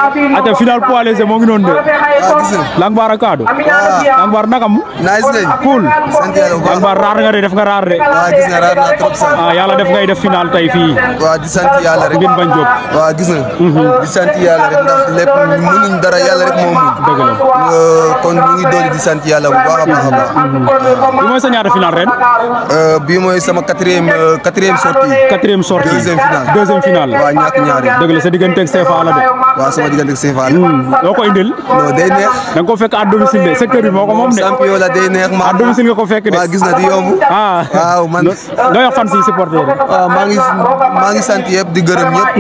ate final poids léger moo ngi noonu de. Langbar ak Kado. Langbar nakam. nice de. cool. sant yàlla bu baax Langbar raar nga de def nga raar de. gis nga raar naa trop sax. yàlla def ngay def final tey fii. waaw di sant yàlla rek. ngeen bañ jóg. waaw gis nga. di sant yàlla rek ndax lépp mënuñ dara yàlla rek moo mun. dëgg la. kon ñu ngi doon di sant yàlla bu baax a baax a baax. bi mooy sa ñaata final ren. bii mooy sama quatrième sortie. quatrième sortie. deuxième final. waaw ñàkk ñaari. dëgg la sa digganteeg CFA la de. waaw sama digganteeg CFA la. loo ko indil. non day neex. da nga ko fekk à domicile de secteur bi moo ko moom de. champion la day neex ma. à domicile nga ko fekk de. waaw gis na di yomb. waaw man. looy wax fan si supporter yi. waaw maa ngi sant yëpp di gërëm ñëpp.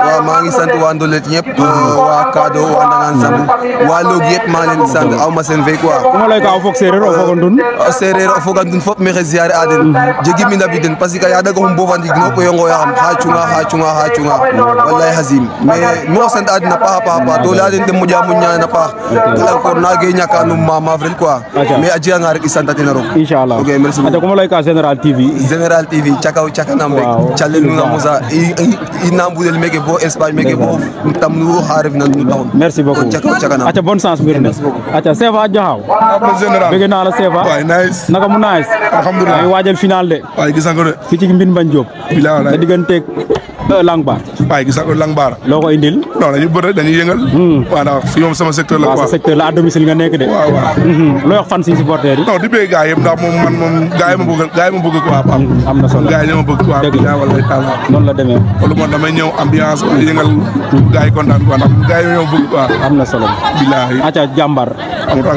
waaw maa ngi sant waa Ndolet ñëpp. waa Kado waa Ndangan Sambu. waa Log yëpp maa leen di sant aw ma seen fay quoi. kuma lay ka o fog séeréer o fogandun. séeréer o fogandun fop maxey ziare a den. jegi mi na biden parce que yaada gahum bo fa ndig no koy ngoya xam xa cunga wallahi hazim mais mo sant adina paax to la den dem moƴa moƴ ñana paax kala encore nage ñaka no ma avril quoi mais a jega nga rek i santa tena roog inchallah ok merci beaucoup kuma lay ka Général TV cakaw cakanam rek calel nu na mosa i na mbudel meke bo Espagne meke bo tam nu xa ref na nu taxun merci beaucoup cakaw cakanam aca bonne chance mbir ne aca Sefa Jaxaw Général bëgg naa la Sefa waay nice naka mu nice alhamdulilah ay waajal final de waay gis nga ko de fii ci Mbine Bagne Diop bilaa nga digganteeg Langbar waay gis nga ko Langbar loo ko indil non dañuy bëre dañuy yëngal waaw fi moom sama secteur la quoi sa secteur la à domicile nga nekk de waaw looy wax fan si supporter yi non di bëgg gars yëpp ndax moom gars yi ma bëgg quoi Pape am na solo gars yi ñoo ma bëgg quoi bilaa wala taala noonu la demee wala man damay ñëw ambiance yëngal gars yi kontaan quoi ndax gars yi ñoo bëgg quoi am na solo bilaa aca jàmbar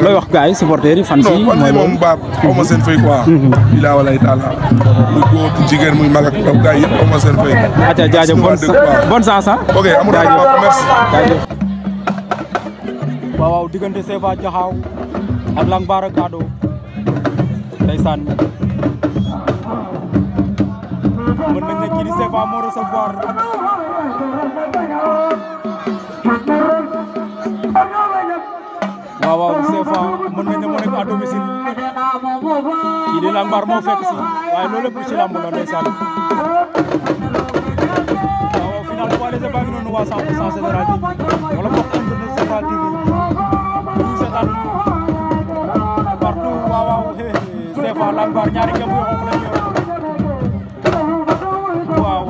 looy wax gars yi supporter yi fan si moom baab xaw ma seen fay quoi bilaa wala taala muy góor jigéen muy mag ak ndaw gars yi yëpp xaw ma seen fay aca jaajëf bonne chance ok amul merci jaajëf waaw diggante Sefa Jaxaw ak Langbar ak Kado ndeysaan mën nañ ne kii di Sefa moo recevoir waaw Sefa mën nañ ne moo nekk à domicile kii di Langbar moo fekk si waaye loolu lépp ci lamb la ndeysaan waaw final poids léger baa ngi noonu waa 100% Général TV wala mbokk internet Général TV ñu seetaan partout waaw Sefa Langbar ñaari kéem yoo xam la ñu waaw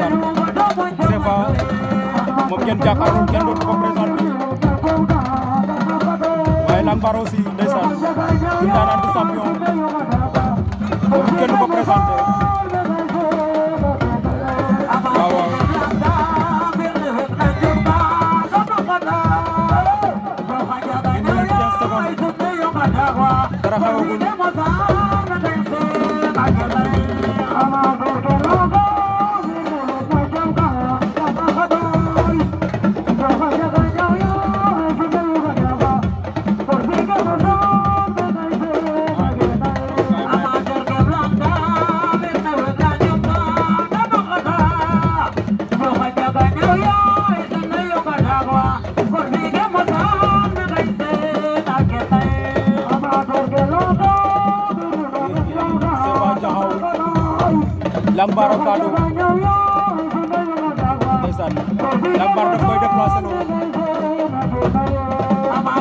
Sefa moom ngeen jàkkaarloo kenn dootu ko présenté waaye Langbar aussi ndeysaan ñu daanaan di champion moom kenn du ko présenté waaw une minute 15 secondes dara xewagul Langbar ak Kado ndeysaan Langbar daf koy déplacé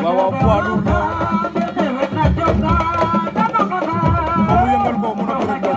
loo waaw poids lourd la ba mu yëngal ko mun a bëri ko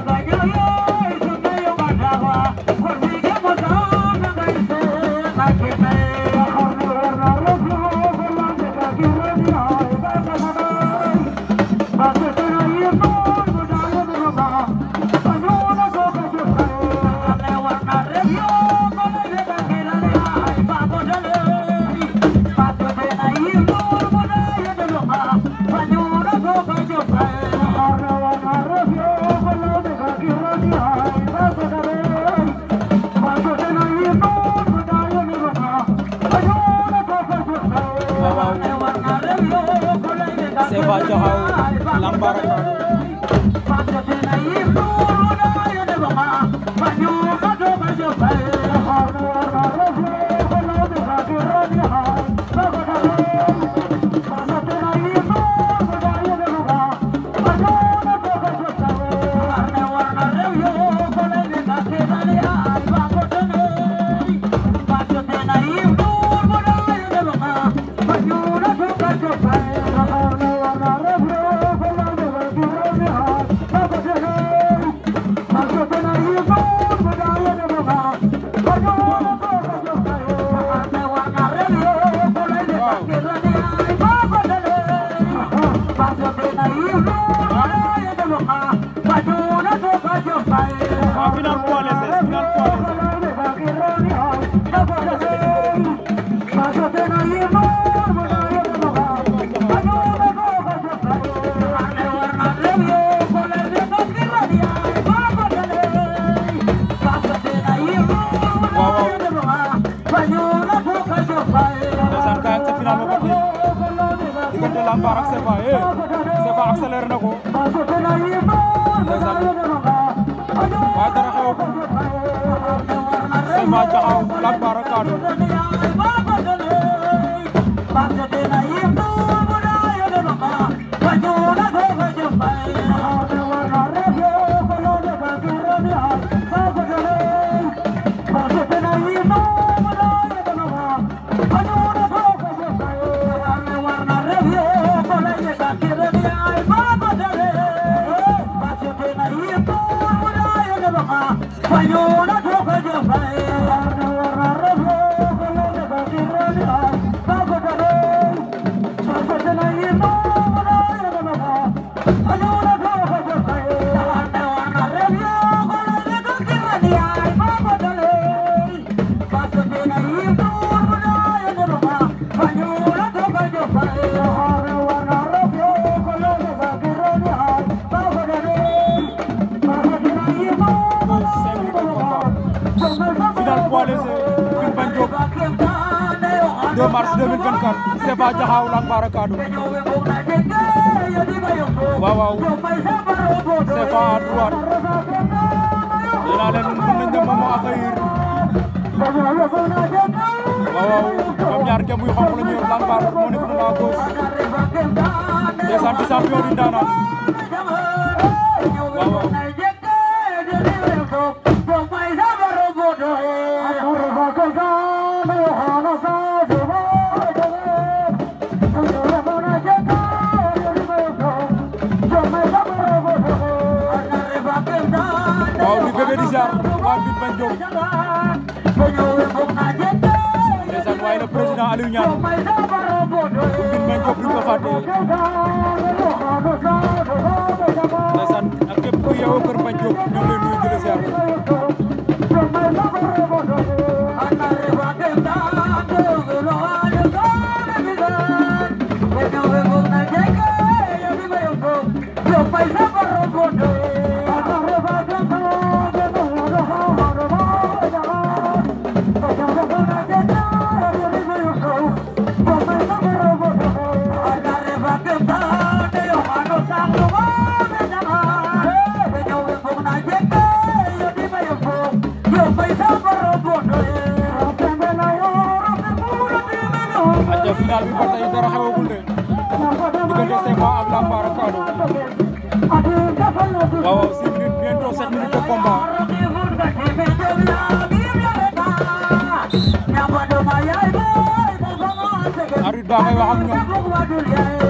Sefa Jaxaw Langbar ak Kado waaye dara xewagul Sefa Jaxaw Lamp Bara Kaddu mars 2024 Sefa Jaxaw Lamp Bara Kaddu waaw Sefa à droite dinaa leen mën nañ dem moom moo accueillir waaw ñoom ñaar jëm yu xonq la ñu yor Lamp Bara moo nekk à gauche ndeysaan di champion di ndaanaan waaw di bébé di jaar waa Bit Bañ Diop ndeysaan waaye le président Aliou Niane Bit Bañ Diop duñ ko fàtte ndeysaan ak képp ku yeewoo kër Bañ Diop ñoo ngi lay nuyu di la ziar final bi ba tey dara xewagul de diggante Sefa ak Lamp Bara Kaddu waaw 6 minutes bientôt 7 minutes de combat arbitre ba ngay wax ak ñoom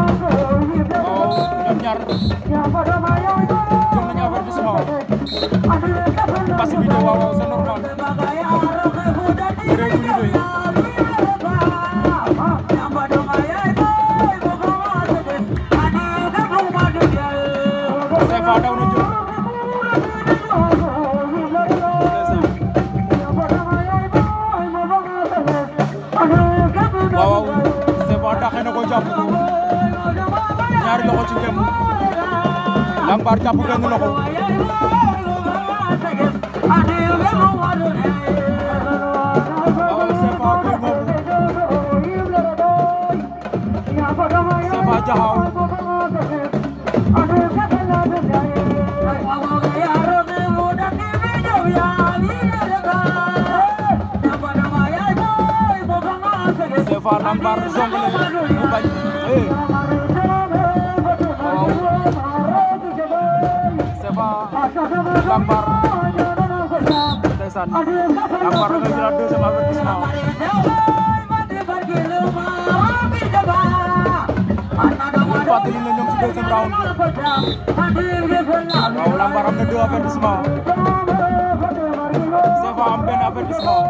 waaw ñoom ñaar jël nañu avertissement passivité waaw c'est normal Sefa daw na jóg waaw Sefa taxé na ko jàpp ñaari loxo ci ngëm Lamp Bara jàpp benn loxo Sefa Jaxaw Sefa Lamp Bara zongale mu bañ Sefa Lamp Bara ndeysaan Lamp Bara nga jëlaat deuxième avertissement fàttali na ñoom ci deuxième round waaw Lamp Bara am na 2 avertissement Sefa am benn avertissement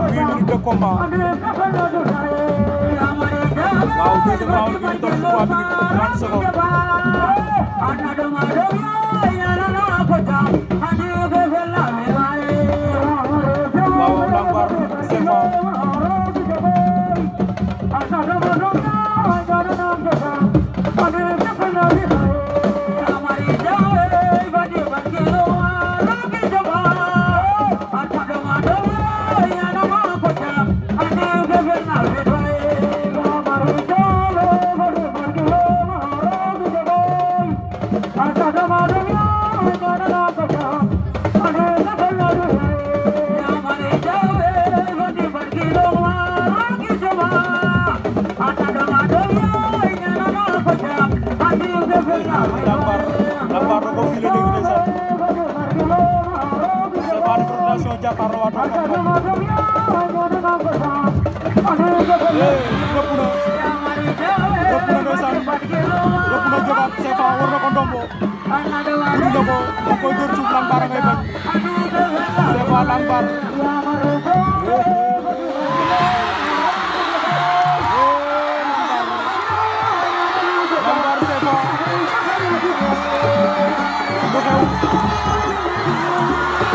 8 minutes de combat waaw deuxième round bi ñu toll 3 minutes 30 secondes waaw Lamp Bara Sefa Lambar da ko file léegi ndeysaan Sefa de Fondation jàkkaarloo waat ak moom rëpp na ndeysaan rëpp na jógaat Sefa war na ko ndombo dund na ko da koy dóor suuf Lambar a ngay bañ Sefa Lambar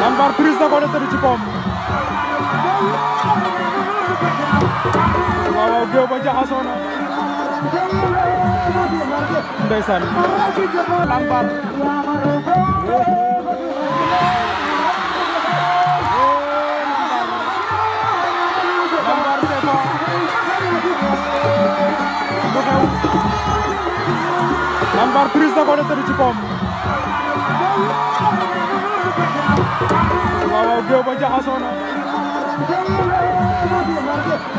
Lambar prise na ko de tëdd ci koom waaw géew ba jaxasoo na ndeysaan Lambar Lambar Sefa lu xew Lambar prise na ko de tëdd ci koom waaw géew ba jaxasoo na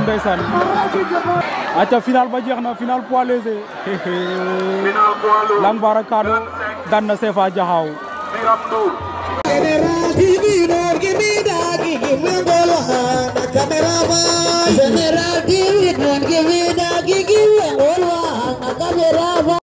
ndeysaan aca final ba jeex na final poids léger Lambar ak Kado daan na Sefa Jaxaaw General TV, no, give me that, give me the